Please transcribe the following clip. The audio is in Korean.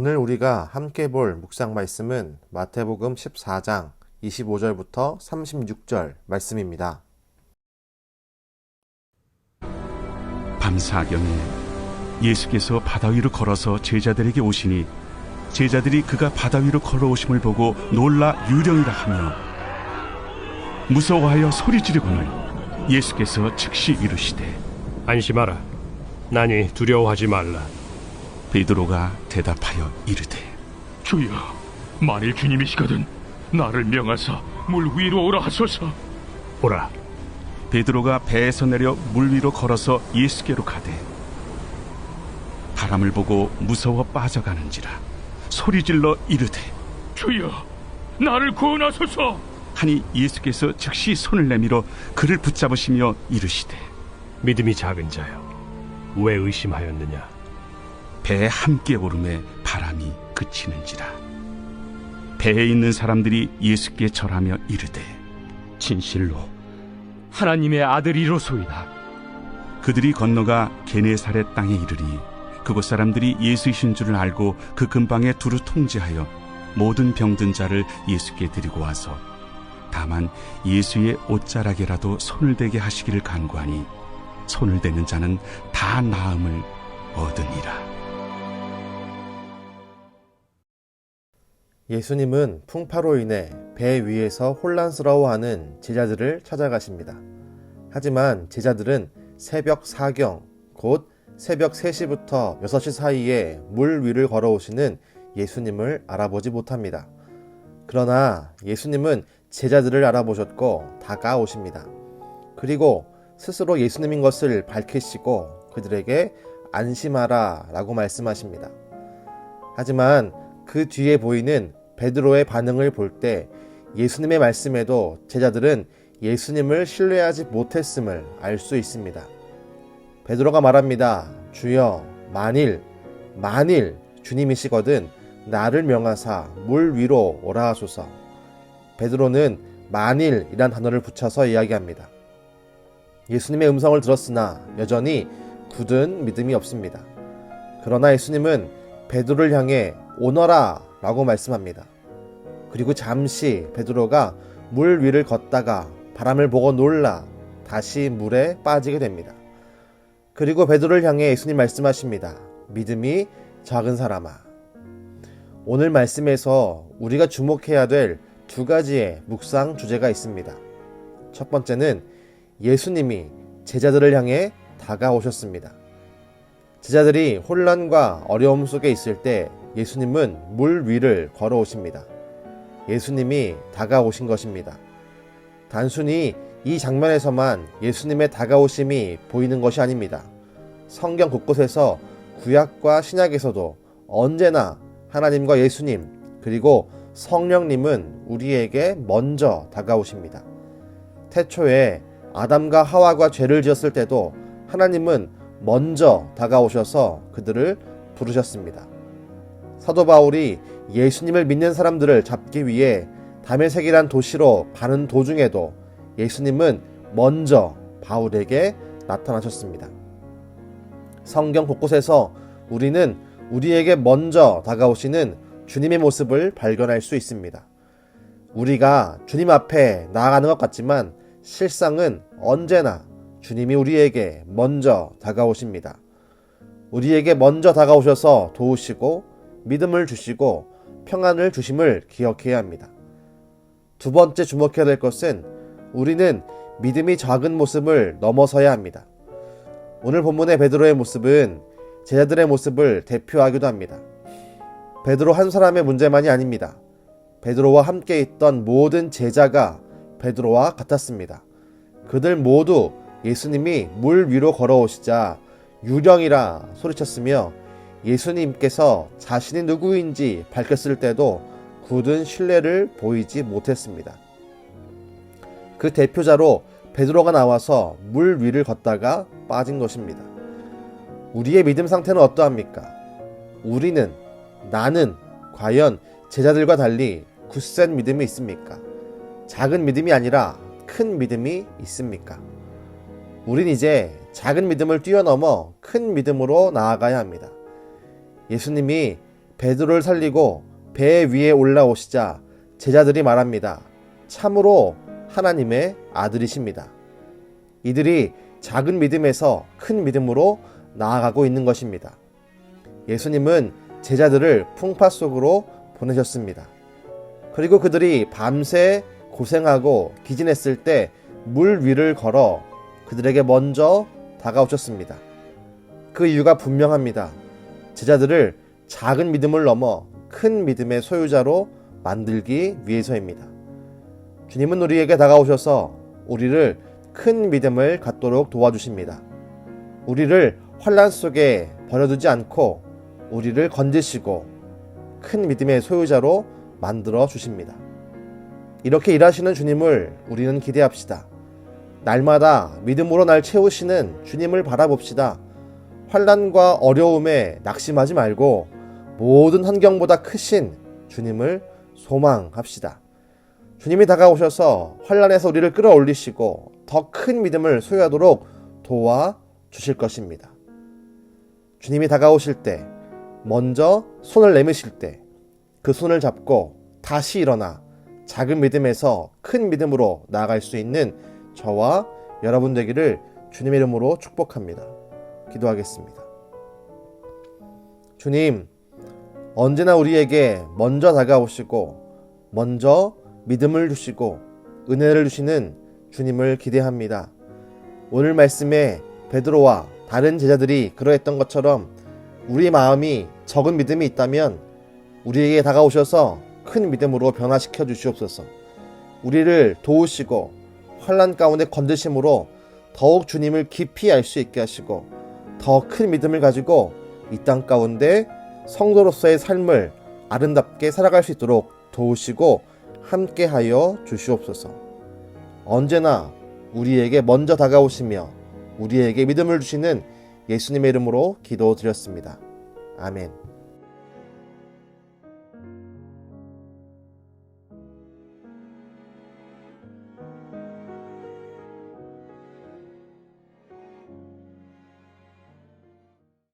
오늘 우리가 함께 볼 묵상 말씀은 마태복음 14장 25절부터 36절 말씀입니다. 밤사경에 예수께서 바다 위로 걸어서 제자들에게 오시니 제자들이 그가 바다 위로 걸어오심을 보고 놀라 유령이라 하며 무서워하여 소리 지르거늘 예수께서 즉시 이르시되 안심하라. 나니 두려워하지 말라. 베드로가 대답하여 이르되 주여, 만일 주님이시거든 나를 명하사 물 위로 오라 하소서. 보라, 베드로가 배에서 내려 물 위로 걸어서 예수께로 가되 바람을 보고 무서워 빠져가는지라 소리질러 이르되 주여, 나를 구원하소서. 하니 예수께서 즉시 손을 내밀어 그를 붙잡으시며 이르시되 믿음이 작은 자여, 왜 의심하였느냐? 배에 함께 오름에 바람이 그치는지라. 배에 있는 사람들이 예수께 절하며 이르되 진실로 하나님의 아들이로소이다. 그들이 건너가 게네사렛 땅에 이르니 그곳 사람들이 예수이신 줄을 알고 그 근방에 두루 통제하여 모든 병든 자를 예수께 드리고 와서 다만 예수의 옷자락에라도 손을 대게 하시기를 간구하니 손을 대는 자는 다 나음을 얻으니라. 예수님은 풍파로 인해 배 위에서 혼란스러워하는 제자들을 찾아가십니다. 하지만 제자들은 새벽 4경, 곧 새벽 3시부터 6시 사이에 물 위를 걸어오시는 예수님을 알아보지 못합니다. 그러나 예수님은 제자들을 알아보셨고 다가오십니다. 그리고 스스로 예수님인 것을 밝히시고 그들에게 안심하라 라고 말씀하십니다. 하지만 그 뒤에 보이는 베드로의 반응을 볼 때 예수님의 말씀에도 제자들은 예수님을 신뢰하지 못했음을 알 수 있습니다. 베드로가 말합니다. 주여, 만일 주님이시거든 나를 명하사 물 위로 오라 하소서. 베드로는 만일이란 단어를 붙여서 이야기합니다. 예수님의 음성을 들었으나 여전히 굳은 믿음이 없습니다. 그러나 예수님은 베드로를 향해 오너라 라고 말씀합니다. 그리고 잠시 베드로가 물 위를 걷다가 바람을 보고 놀라 다시 물에 빠지게 됩니다. 그리고 베드로를 향해 예수님 말씀하십니다. 믿음이 작은 사람아. 오늘 말씀에서 우리가 주목해야 될 두 가지의 묵상 주제가 있습니다. 첫 번째는 예수님이 제자들을 향해 다가오셨습니다. 제자들이 혼란과 어려움 속에 있을 때 예수님은 물 위를 걸어오십니다. 예수님이 다가오신 것입니다. 단순히 이 장면에서만 예수님의 다가오심이 보이는 것이 아닙니다. 성경 곳곳에서 구약과 신약에서도 언제나 하나님과 예수님 그리고 성령님은 우리에게 먼저 다가오십니다. 태초에 아담과 하와가 죄를 지었을 때도 하나님은 먼저 다가오셔서 그들을 부르셨습니다. 사도 바울이 예수님을 믿는 사람들을 잡기 위해 다메섹이란 도시로 가는 도중에도 예수님은 먼저 바울에게 나타나셨습니다. 성경 곳곳에서 우리는 우리에게 먼저 다가오시는 주님의 모습을 발견할 수 있습니다. 우리가 주님 앞에 나아가는 것 같지만 실상은 언제나 주님이 우리에게 먼저 다가오십니다. 우리에게 먼저 다가오셔서 도우시고 믿음을 주시고 평안을 주심을 기억해야 합니다. 두 번째 주목해야 될 것은 우리는 믿음이 작은 모습을 넘어서야 합니다. 오늘 본문의 베드로의 모습은 제자들의 모습을 대표하기도 합니다. 베드로 한 사람의 문제만이 아닙니다. 베드로와 함께 있던 모든 제자가 베드로와 같았습니다. 그들 모두 예수님이 물 위로 걸어오시자 유령이라 소리쳤으며 예수님께서 자신이 누구인지 밝혔을 때도 굳은 신뢰를 보이지 못했습니다. 그 대표자로 베드로가 나와서 물 위를 걷다가 빠진 것입니다. 우리의 믿음 상태는 어떠합니까? 나는 과연 제자들과 달리 굳센 믿음이 있습니까? 작은 믿음이 아니라 큰 믿음이 있습니까? 우린 이제 작은 믿음을 뛰어넘어 큰 믿음으로 나아가야 합니다. 예수님이 베드로를 살리고 배 위에 올라오시자 제자들이 말합니다. 참으로 하나님의 아들이십니다. 이들이 작은 믿음에서 큰 믿음으로 나아가고 있는 것입니다. 예수님은 제자들을 풍파 속으로 보내셨습니다. 그리고 그들이 밤새 고생하고 기진했을 때 물 위를 걸어 그들에게 먼저 다가오셨습니다. 그 이유가 분명합니다. 제자들을 작은 믿음을 넘어 큰 믿음의 소유자로 만들기 위해서입니다. 주님은 우리에게 다가오셔서 우리를 큰 믿음을 갖도록 도와주십니다. 우리를 환난 속에 버려두지 않고 우리를 건지시고 큰 믿음의 소유자로 만들어 주십니다. 이렇게 일하시는 주님을 우리는 기대합시다. 날마다 믿음으로 날 채우시는 주님을 바라봅시다. 환난과 어려움에 낙심하지 말고 모든 환경보다 크신 주님을 소망합시다. 주님이 다가오셔서 환난에서 우리를 끌어올리시고 더 큰 믿음을 소유하도록 도와주실 것입니다. 주님이 다가오실 때 먼저 손을 내미실 때 그 손을 잡고 다시 일어나 작은 믿음에서 큰 믿음으로 나아갈 수 있는 저와 여러분 되기를 주님의 이름으로 축복합니다. 기도하겠습니다. 주님, 언제나 우리에게 먼저 다가오시고 먼저 믿음을 주시고 은혜를 주시는 주님을 기대합니다. 오늘 말씀에 베드로와 다른 제자들이 그러했던 것처럼 우리 마음이 적은 믿음이 있다면 우리에게 다가오셔서 큰 믿음으로 변화시켜 주시옵소서. 우리를 도우시고 환난 가운데 건드심으로 더욱 주님을 깊이 알 수 있게 하시고 더 큰 믿음을 가지고 이 땅 가운데 성도로서의 삶을 아름답게 살아갈 수 있도록 도우시고 함께하여 주시옵소서. 언제나 우리에게 먼저 다가오시며 우리에게 믿음을 주시는 예수님의 이름으로 기도드렸습니다. 아멘.